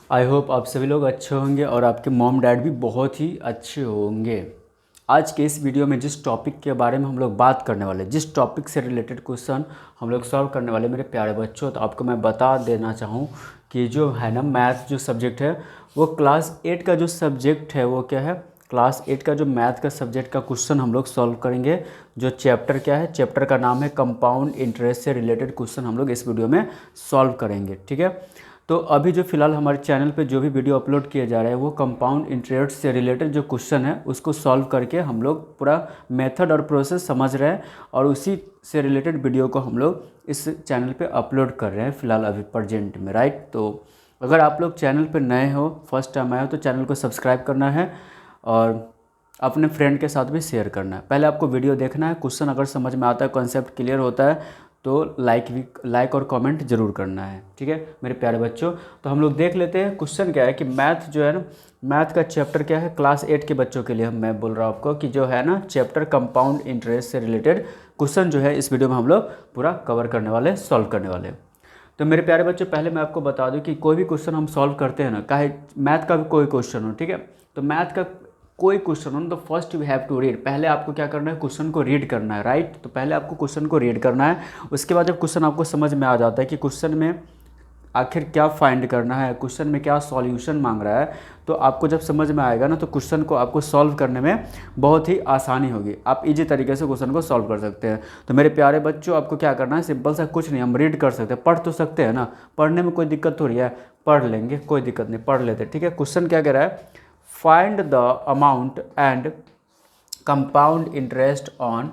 I hope आप सभी लोग अच्छे होंगे और आपके मॉम डैड भी बहुत ही अच्छे होंगे। आज के इस वीडियो में जिस टॉपिक के बारे में हम लोग बात करने वाले, जिस टॉपिक से रिलेटेड क्वेश्चन हम लोग सॉल्व करने वाले मेरे प्यारे बच्चों, तो आपको मैं बता देना चाहूँ कि जो है ना मैथ जो सब्जेक्ट है वो क्लास 8 का जो सब्जेक्ट है वो क्या है, क्लास 8 का जो मैथ का सब्जेक्ट का क्वेश्चन हम लोग सॉल्व करेंगे। जो चैप्टर क्या है, चैप्टर का नाम है कंपाउंड इंटरेस्ट से रिलेटेड क्वेश्चन हम लोग इस वीडियो में सॉल्व करेंगे। ठीक है, तो अभी जो फिलहाल हमारे चैनल पे जो भी वीडियो अपलोड किए जा रहे हैं वो कंपाउंड इंटरेस्ट से रिलेटेड जो क्वेश्चन है उसको सॉल्व करके हम लोग पूरा मेथड और प्रोसेस समझ रहे हैं और उसी से रिलेटेड वीडियो को हम लोग इस चैनल पे अपलोड कर रहे हैं फिलहाल अभी प्रेजेंट में, राइट। तो अगर आप लोग चैनल पे नए हो, फर्स्ट टाइम आए हो, तो चैनल को सब्सक्राइब करना है और अपने फ्रेंड के साथ भी शेयर करना है। पहले आपको वीडियो देखना है, क्वेश्चन अगर समझ में आता है, कॉन्सेप्ट क्लियर होता है तो लाइक और कमेंट जरूर करना है। ठीक है मेरे प्यारे बच्चों, तो हम लोग देख लेते हैं क्वेश्चन क्या है कि मैथ जो है ना, मैथ का चैप्टर क्या है क्लास 8 के बच्चों के लिए। मैं बोल रहा हूँ आपको कि जो है ना चैप्टर कंपाउंड इंटरेस्ट से रिलेटेड क्वेश्चन जो है इस वीडियो में हम लोग पूरा कवर करने वाले, सॉल्व करने वाले। तो मेरे प्यारे बच्चों, पहले मैं आपको बता दूं कि कोई भी क्वेश्चन हम सॉल्व करते हैं ना, चाहे मैथ का भी कोई क्वेश्चन हो, ठीक है, तो मैथ का कोई क्वेश्चन हो तो first you have to read. पहले आपको क्या करना है, क्वेश्चन को रीड करना है, राइट। तो पहले आपको क्वेश्चन को रीड करना है, उसके बाद जब क्वेश्चन आपको समझ में आ जाता है कि क्वेश्चन में आखिर क्या फाइंड करना है, क्वेश्चन में क्या सॉल्यूशन मांग रहा है, तो आपको जब समझ में आएगा ना तो क्वेश्चन को आपको सॉल्व करने में बहुत ही आसानी होगी। आप इजी तरीके से क्वेश्चन को सॉल्व कर सकते हैं। तो मेरे प्यारे बच्चों, आपको क्या करना है, सिंपल सा कुछ नहीं, हम रीड कर सकते हैं, पढ़ तो सकते हैं ना, पढ़ने में कोई दिक्कत थोड़ी है, पढ़ लेंगे, कोई दिक्कत नहीं, पढ़ लेते। ठीक है, क्वेश्चन क्या कह रहा है, find the amount and compound interest on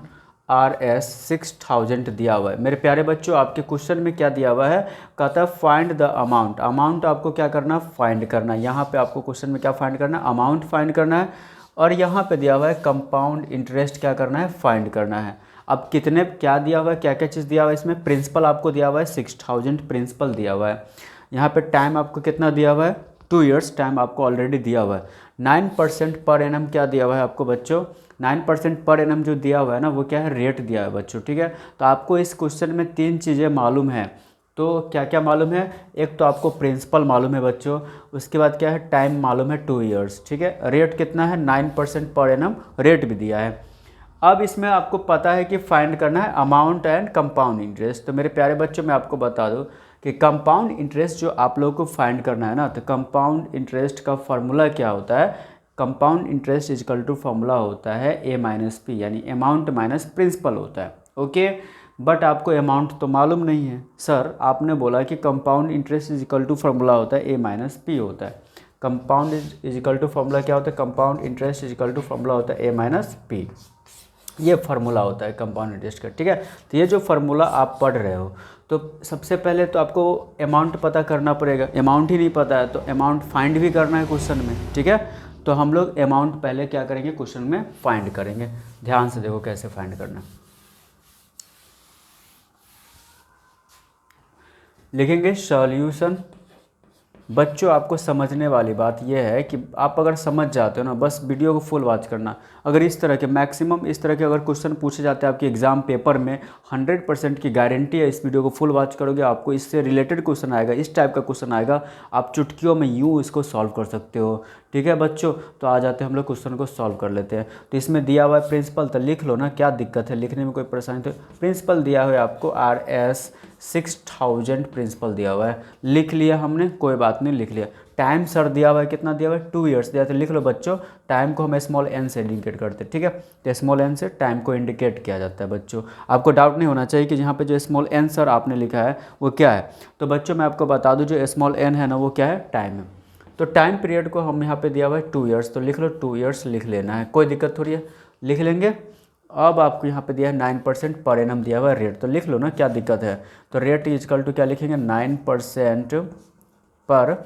RS 6000 दिया हुआ है। मेरे प्यारे बच्चों, आपके क्वेश्चन में क्या दिया हुआ है, कहता है फाइंड द अमाउंट। अमाउंट आपको क्या करना है, फाइंड करना है। यहाँ पे आपको क्वेश्चन में क्या फाइंड करना है, अमाउंट फाइंड करना है। और यहाँ पे दिया हुआ है कंपाउंड इंटरेस्ट क्या करना है, फाइंड करना है। अब कितने क्या दिया हुआ है, क्या क्या चीज़ दिया हुआ है इसमें, प्रिंसिपल आपको दिया हुआ है 6000 प्रिंसिपल दिया हुआ है। यहाँ पे टाइम आपको कितना दिया हुआ है, 2 ईयर्स टाइम आपको ऑलरेडी दिया हुआ है। 9% पर एनम क्या दिया हुआ है आपको बच्चों, 9% पर एनम जो दिया हुआ है ना वो क्या है, रेट दिया है बच्चों। ठीक है, तो आपको इस क्वेश्चन में 3 चीज़ें मालूम है। तो क्या क्या मालूम है, एक तो आपको प्रिंसिपल मालूम है बच्चों, उसके बाद क्या है, टाइम मालूम है 2 ईयर्स। ठीक है, रेट कितना है, 9% पर एनम रेट भी दिया है। अब इसमें आपको पता है कि फाइंड करना है अमाउंट एंड कंपाउंड इंटरेस्ट। तो मेरे प्यारे बच्चों, मैं आपको बता दूं कि कंपाउंड इंटरेस्ट जो आप लोगों को फाइंड करना है ना, तो कंपाउंड इंटरेस्ट का फॉर्मूला क्या होता है, compound interest is equal to formula होता है A-P, यानी अमाउंट माइनस प्रिंसिपल होता है। ओके, बट आपको अमाउंट तो मालूम नहीं है। सर आपने बोला कि compound interest is equal to formula होता है A-P होता है। कंपाउंड इजकल टू फॉर्मूला क्या होता है, compound interest is equal to formula होता है A-P, ये फार्मूला होता है कंपाउंड इंटरेस्ट का। ठीक है, तो ये जो फार्मूला आप पढ़ रहे हो, तो सबसे पहले तो आपको अमाउंट पता करना पड़ेगा। अमाउंट ही नहीं पता है तो अमाउंट फाइंड भी करना है क्वेश्चन में। ठीक है, तो हम लोग अमाउंट पहले क्या करेंगे, क्वेश्चन में फाइंड करेंगे। ध्यान से देखो कैसे फाइंड करना। लिखेंगे सॉल्यूशन। बच्चों आपको समझने वाली बात यह है कि आप अगर समझ जाते हो ना, बस वीडियो को फुल वॉच करना। अगर इस तरह के मैक्सिमम इस तरह के अगर क्वेश्चन पूछे जाते हैं आपके एग्जाम पेपर में, 100% की गारंटी है, इस वीडियो को फुल वॉच करोगे आपको इससे रिलेटेड क्वेश्चन आएगा, इस टाइप का क्वेश्चन आएगा, आप चुटकियों में यूँ इसको सॉल्व कर सकते हो। ठीक है बच्चों, तो आ जाते हैं हम लोग क्वेश्चन को सॉल्व कर लेते हैं। तो इसमें दिया हुआ है प्रिंसिपल, तो लिख लो ना, क्या दिक्कत है, लिखने में कोई परेशानी। तो प्रिंसिपल दिया हुआ है आपको RS 6000 प्रिंसिपल दिया हुआ है, लिख लिया हमने, कोई बात नहीं, लिख लिया। टाइम सर दिया हुआ है, कितना दिया हुआ है, 2 ईयर्स दिया, तो लिख लो बच्चों, टाइम को हम स्मॉल n से इंडिकेट करते हैं। ठीक है, तो स्मॉल n से टाइम को इंडिकेट किया जाता है बच्चों। आपको डाउट नहीं होना चाहिए कि यहाँ पे जो स्मॉल n सर आपने लिखा है वो क्या है। तो बच्चों मैं आपको बता दूँ, जो स्मॉल n है ना वो क्या है, टाइम है। तो टाइम पीरियड को हम यहाँ पे दिया हुआ है 2 ईयर्स, तो लिख लो 2 ईयर्स लिख लेना है, कोई दिक्कत थोड़ी है, लिख लेंगे। अब आपको यहाँ पे दिया है 9% पर एनम दिया हुआ है रेट, तो लिख लो ना, क्या दिक्कत है। तो रेट इजकल टू क्या लिखेंगे, 9% पर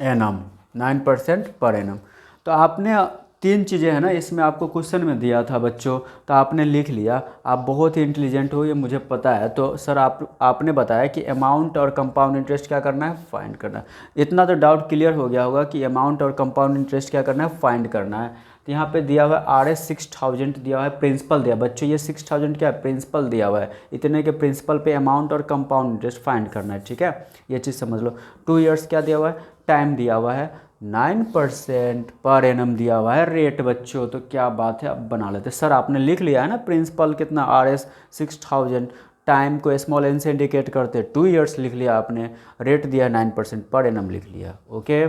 एनम, 9% पर एनम। तो आपने 3 चीज़ें हैं ना इसमें, आपको क्वेश्चन में दिया था बच्चों, तो आपने लिख लिया। आप बहुत ही इंटेलिजेंट हो, ये मुझे पता है। तो सर आपने बताया कि अमाउंट और कंपाउंड इंटरेस्ट क्या करना है, फाइंड करना है। इतना तो डाउट क्लियर हो गया होगा कि अमाउंट और कंपाउंड इंटरेस्ट क्या करना है, फाइंड करना है। तो यहाँ पे दिया हुआ है RS 6000 दिया हुआ है, प्रिंसिपल दिया बच्चों, ये 6000 क्या है, प्रिंसिपल दिया हुआ है। इतने के प्रिंसिपल पे अमाउंट और कंपाउंड इंटरेस्ट फाइंड करना है। ठीक है, ये चीज़ समझ लो। 2 ईयर्स क्या दिया हुआ है, टाइम दिया हुआ है 9% पर एनम दिया हुआ है रेट बच्चों। तो क्या बात है, अब बना लेते। सर आपने लिख लिया है ना प्रिंसिपल कितना RS 6000, टाइम को स्मॉल एन से इंडिकेट करते 2 ईयर्स लिख लिया आपने, रेट दिया 9% पर एनम लिख लिया। ओके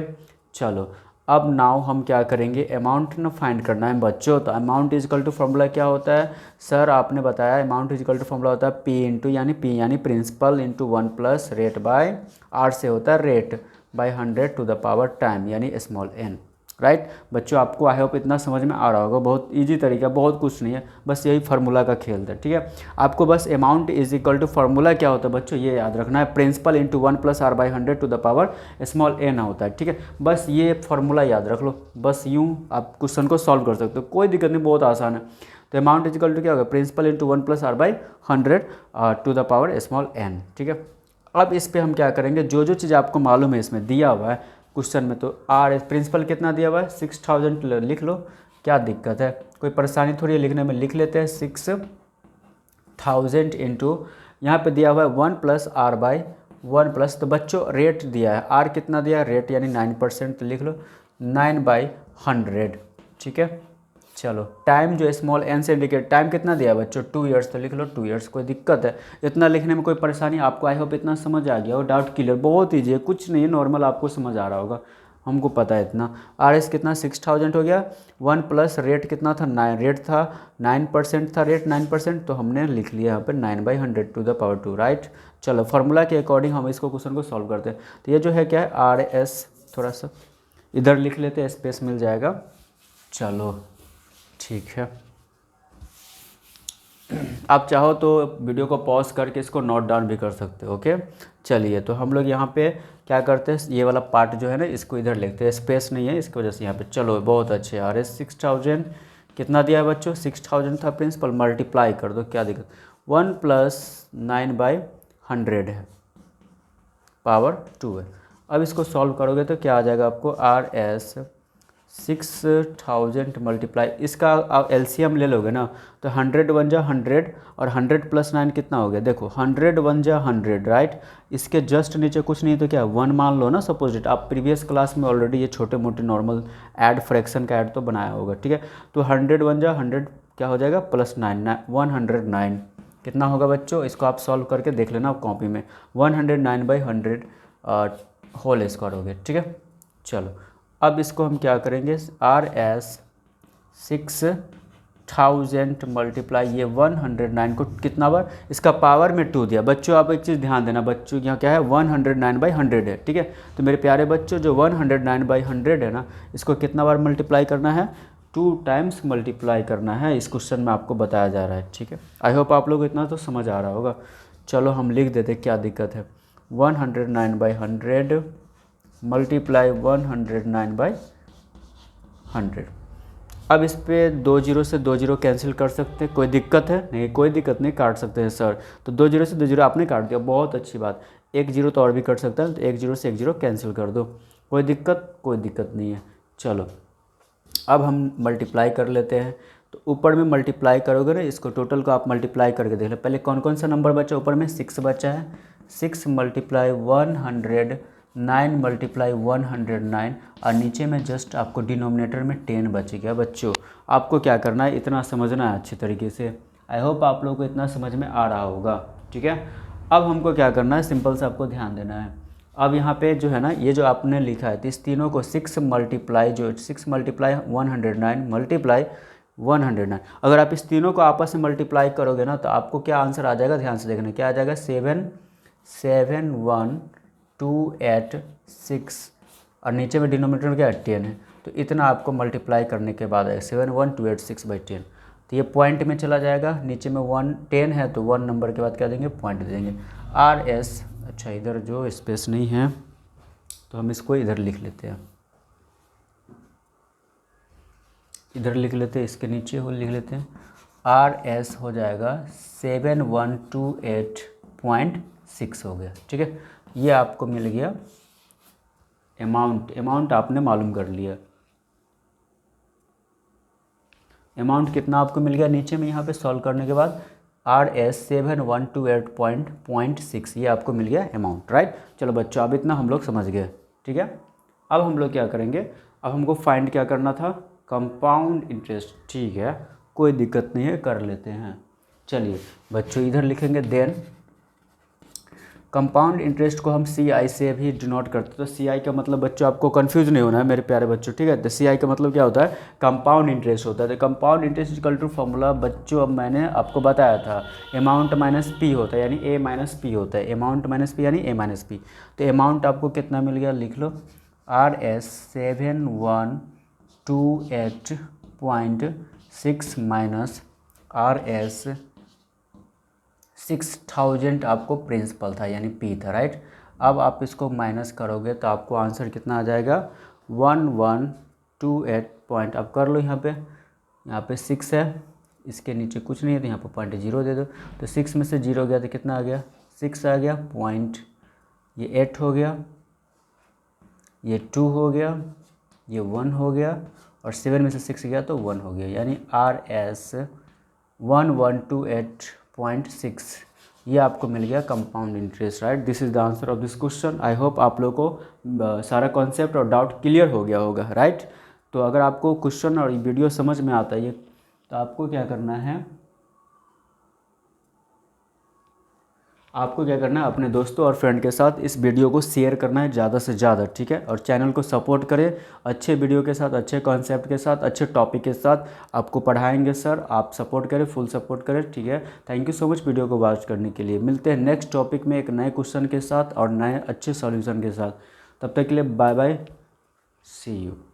चलो अब नाउ हम क्या करेंगे, अमाउंट ना फाइंड करना है बच्चों। तो अमाउंट इजकल टू फॉर्मूला क्या होता है सर, आपने बताया अमाउंट इजकल टू फॉर्मूला होता है P यानी principal into 1 plus rate by R से होता है rate by 100 to the power time यानी स्मॉल n। राइट बच्चों, आपको आई होप इतना समझ में आ रहा होगा। बहुत इजी तरीका, बहुत कुछ नहीं है, बस यही फार्मूला का खेल था। ठीक है, आपको बस amount is equal to formula क्या होता है बच्चों, ये याद रखना है, principal into 1 plus R by 100 to the power small n होता है। ठीक है, बस ये फार्मूला याद रख लो, बस यूँ आप क्वेश्चन को सॉल्व कर सकते हो, कोई दिक्कत नहीं, बहुत आसान है। तो अमाउंट इज इक्वल टू क्या होगा, principal into 1 plus R by 100 to the power small n। ठीक है, अब इस पर हम क्या करेंगे, जो जो चीज़ आपको मालूम है इसमें दिया हुआ है क्वेश्चन में, तो प्रिंसिपल कितना दिया हुआ है 6000 लिख लो, क्या दिक्कत है, कोई परेशानी थोड़ी है लिखने में, लिख लेते हैं 6000 इंटू यहाँ पे दिया हुआ है 1 प्लस R बाई 1 प्लस, तो बच्चों रेट दिया है, R कितना दिया है रेट यानी 9%, तो लिख लो 9/100। ठीक है, चलो टाइम जो स्मॉल n से इंडिकेट, टाइम कितना दिया है बच्चों 2 ईयर्स, तो लिख लो 2 ईयर्स। कोई दिक्कत है इतना लिखने में, कोई परेशानी आपको, आई होप इतना समझ आ गया हो, डाउट क्लियर, बहुत ईजी है, कुछ नहीं है, नॉर्मल आपको समझ आ रहा होगा, हमको पता है इतना। RS कितना 6000 हो गया, 1 प्लस रेट कितना था 9, रेट था 9% था, रेट 9%, तो हमने लिख लिया यहाँ पर 9/100 टू द पावर 2। राइट, चलो फार्मूला के अकॉर्डिंग हम इसको क्वेश्चन को सॉल्व करते हैं। तो ये जो है क्या है RS, थोड़ा सा इधर लिख लेते हैं, स्पेस मिल जाएगा। चलो ठीक है, आप चाहो तो वीडियो को पॉज करके इसको नोट डाउन भी कर सकते हो। ओके चलिए, तो हम लोग यहाँ पे क्या करते हैं, ये वाला पार्ट जो है ना इसको इधर लिखते हैं, स्पेस नहीं है इसकी वजह से यहाँ पे। चलो बहुत अच्छे, RS 6000 कितना दिया है बच्चों, 6000 था प्रिंसिपल, मल्टीप्लाई कर दो, क्या दिक्कत, 1 प्लस 9/100 है, पावर 2 है। अब इसको सॉल्व करोगे तो क्या आ जाएगा आपको, RS 6000 मल्टीप्लाई, इसका आप LCM ले लोगे ना, तो 100 1 जा 100 और 100 प्लस 9 कितना हो गया, देखो 100 1 जा 100। राइट, इसके जस्ट नीचे कुछ नहीं तो क्या 1 मान लो ना, सपोजिट, आप प्रीवियस क्लास में ऑलरेडी ये छोटे मोटे नॉर्मल ऐड फ्रैक्शन का ऐड तो बनाया होगा। ठीक है, तो 100 1 जा 100 क्या हो जाएगा प्लस 9 109 कितना होगा बच्चों, इसको आप सॉल्व करके देख लेना कॉपी में, 109/100 होल स्क्वायर हो गया। ठीक है, चलो अब इसको हम क्या करेंगे, RS 6000 मल्टीप्लाई ये 109 को कितना बार, इसका पावर में 2 दिया। बच्चों आप एक चीज़ ध्यान देना, बच्चों यहाँ क्या है 109/100 है। ठीक है, तो मेरे प्यारे बच्चों जो 109/100 है ना, इसको कितना बार मल्टीप्लाई करना है, 2 टाइम्स मल्टीप्लाई करना है, इस क्वेश्चन में आपको बताया जा रहा है। ठीक है, आई होप आप लोग इतना तो समझ आ रहा होगा। चलो हम लिख देते, क्या दिक्कत है, 109/100 मल्टीप्लाई 109/100। अब इस पे 2 जीरो से 2 जीरो कैंसिल कर सकते हैं, कोई दिक्कत है नहीं, कोई दिक्कत नहीं, काट सकते हैं सर। तो 2 जीरो से 2 जीरो आपने काट दिया, बहुत अच्छी बात। 1 जीरो तो और भी कट सकता है, तो 1 जीरो से 1 जीरो कैंसिल कर दो, कोई दिक्कत नहीं है। चलो अब हम मल्टीप्लाई कर लेते हैं, तो ऊपर में मल्टीप्लाई करोगे ना, इसको टोटल को आप मल्टीप्लाई करके देख लो। पहले कौन कौन सा नंबर बचा, ऊपर में 6 बचा है, 6 मल्टीप्लाई 100, 9 मल्टीप्लाई 109, और नीचे में जस्ट आपको डिनोमिनेटर में 10 बच गया। बच्चों आपको क्या करना है, इतना समझना है अच्छी तरीके से, आई होप आप लोगों को इतना समझ में आ रहा होगा। ठीक है, अब हमको क्या करना है, सिंपल से आपको ध्यान देना है। अब यहाँ पे जो है ना, ये जो आपने लिखा है, तो इस तीनों को 6 मल्टीप्लाई 109 मल्टीप्लाई 109, अगर आप इस तीनों को आपस में मल्टीप्लाई करोगे ना, तो आपको क्या आंसर आ जाएगा, ध्यान से देखना, क्या आ जाएगा, 71286, और नीचे में डिनोमिनेटर में क्या है 10 है, तो इतना आपको मल्टीप्लाई करने के बाद आएगा 71286/10। तो ये पॉइंट में चला जाएगा, नीचे में 10 है तो 1 नंबर के बाद क्या देंगे, पॉइंट देंगे। RS, अच्छा इधर जो स्पेस नहीं है तो हम इसको इधर लिख लेते हैं, इधर लिख लेते हैं, इसके नीचे हो लिख लेते हैं, RS हो जाएगा 7128.6 हो गया। ठीक है, ये आपको मिल गया अमाउंट आपने मालूम कर लिया, अमाउंट कितना आपको मिल गया नीचे में, यहाँ पे सॉल्व करने के बाद RS 7128.6 ये आपको मिल गया अमाउंट। राइट, चलो बच्चों अब इतना हम लोग समझ गए। ठीक है, अब हम लोग क्या करेंगे, अब हमको फाइंड क्या करना था, कंपाउंड इंटरेस्ट। ठीक है, कोई दिक्कत नहीं है, कर लेते हैं। चलिए बच्चों इधर लिखेंगे देन कंपाउंड इंटरेस्ट को हम सी आई से भी डिनोट करते हैं। तो सी आई का मतलब बच्चों आपको कंफ्यूज नहीं होना है मेरे प्यारे बच्चों, ठीक है। तो सी आई का मतलब क्या होता है, कंपाउंड इंटरेस्ट होता है। तो compound interest equal to formula बच्चों अब मैंने आपको बताया था, अमाउंट माइनस पी होता है, यानी ए माइनस पी होता है। अमाउंट माइनस पी यानी ए माइनस पी। तो अमाउंट आपको कितना मिल गया, लिख लो RS 7128.6 माइनस RS 6000 आपको प्रिंसिपल था यानी पी था, राइट। अब आप इसको माइनस करोगे तो आपको आंसर कितना आ जाएगा, 1128 पॉइंट। अब कर लो यहाँ पे 6 है, इसके नीचे कुछ नहीं है तो यहाँ पे पॉइंट 0 दे दो। तो 6 में से 0 गया तो कितना आ गया, 6 आ गया पॉइंट, ये 8 हो गया, ये 2 हो गया, ये 1 हो गया, और 7 में से 6 गया तो 1 हो गया, यानी RS 1128.6 ये आपको मिल गया compound interest, right. This is the answer of this question. I hope आप लोगों को सारा कॉन्सेप्ट और डाउट क्लियर हो गया होगा, राइट। तो अगर आपको क्वेश्चन और वीडियो समझ में आता है तो आपको क्या करना है, अपने दोस्तों और फ्रेंड के साथ इस वीडियो को शेयर करना है ज़्यादा से ज़्यादा, ठीक है। और चैनल को सपोर्ट करें, अच्छे वीडियो के साथ, अच्छे कॉन्सेप्ट के साथ, अच्छे टॉपिक के साथ आपको पढ़ाएंगे सर। आप सपोर्ट करें, फुल सपोर्ट करें, ठीक है। Thank you so much video को वॉच करने के लिए। मिलते हैं नेक्स्ट टॉपिक में एक नए क्वेश्चन के साथ और नए अच्छे सॉल्यूशन के साथ। तब तक के लिए बाय बाय, सी यू।